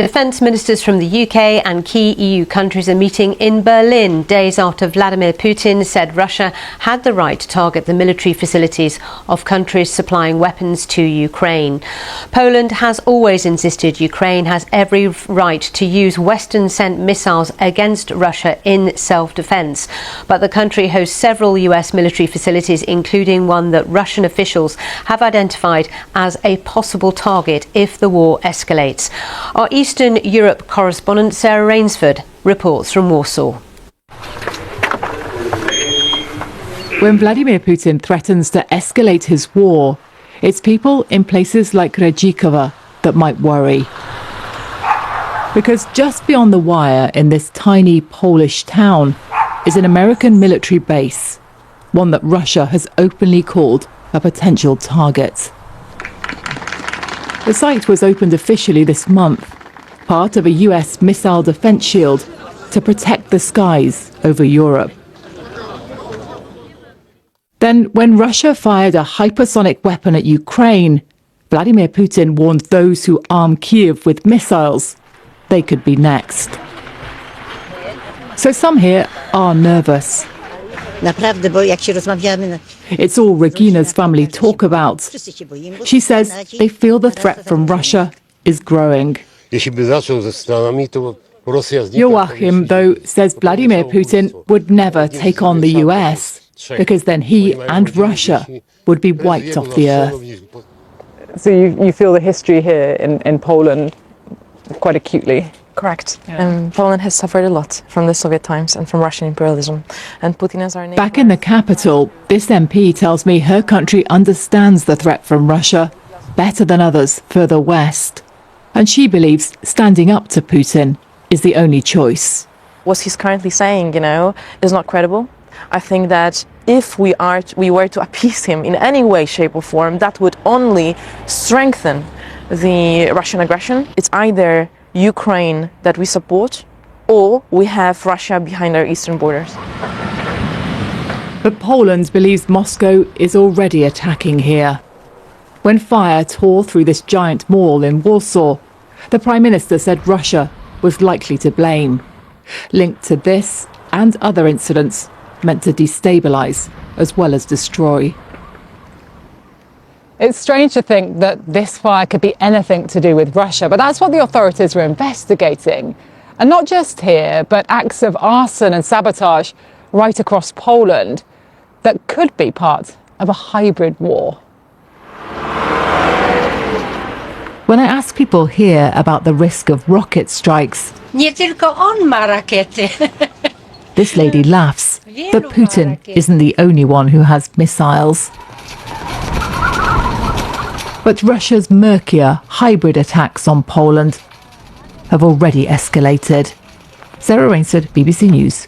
Defence ministers from the UK and key EU countries are meeting in Berlin days after Vladimir Putin said Russia had the right to target the military facilities of countries supplying weapons to Ukraine. Poland has always insisted Ukraine has every right to use Western-sent missiles against Russia in self-defence. But the country hosts several US military facilities, including one that Russian officials have identified as a possible target if the war escalates. Our Eastern Europe correspondent Sarah Rainsford reports from Warsaw. When Vladimir Putin threatens to escalate his war, it's people in places like Redzikowa that might worry. Because just beyond the wire in this tiny Polish town is an American military base, one that Russia has openly called a potential target. The site was opened officially this month, part of a US missile defense shield to protect the skies over Europe. Then, when Russia fired a hypersonic weapon at Ukraine, Vladimir Putin warned those who arm Kyiv with missiles they could be next. So some here are nervous. It's all Regina's family talk about. She says they feel the threat from Russia is growing. Joachim, though, says Vladimir Putin would never take on the US, because then he and Russia would be wiped off the earth. So you feel the history here in Poland quite acutely? Correct. Poland has suffered a lot from the Soviet times and from Russian imperialism. And Putin is our neighbor. Back in the capital, this MP tells me her country understands the threat from Russia better than others further west. And she believes standing up to Putin is the only choice. What he's currently saying, is not credible. I think that if we were to appease him in any way, shape or form, that would only strengthen the Russian aggression. It's either Ukraine that we support, or we have Russia behind our eastern borders. But Poland believes Moscow is already attacking here. When fire tore through this giant mall in Warsaw, the Prime Minister said Russia was likely to blame. Linked to this and other incidents meant to destabilise as well as destroy. It's strange to think that this fire could be anything to do with Russia, but that's what the authorities were investigating. And not just here, but acts of arson and sabotage right across Poland that could be part of a hybrid war. When I ask people here about the risk of rocket strikes, Nie tylko on ma rakiety. this lady laughs that Putin isn't the only one who has missiles. But Russia's murkier hybrid attacks on Poland have already escalated. Sarah Rainsford, BBC News.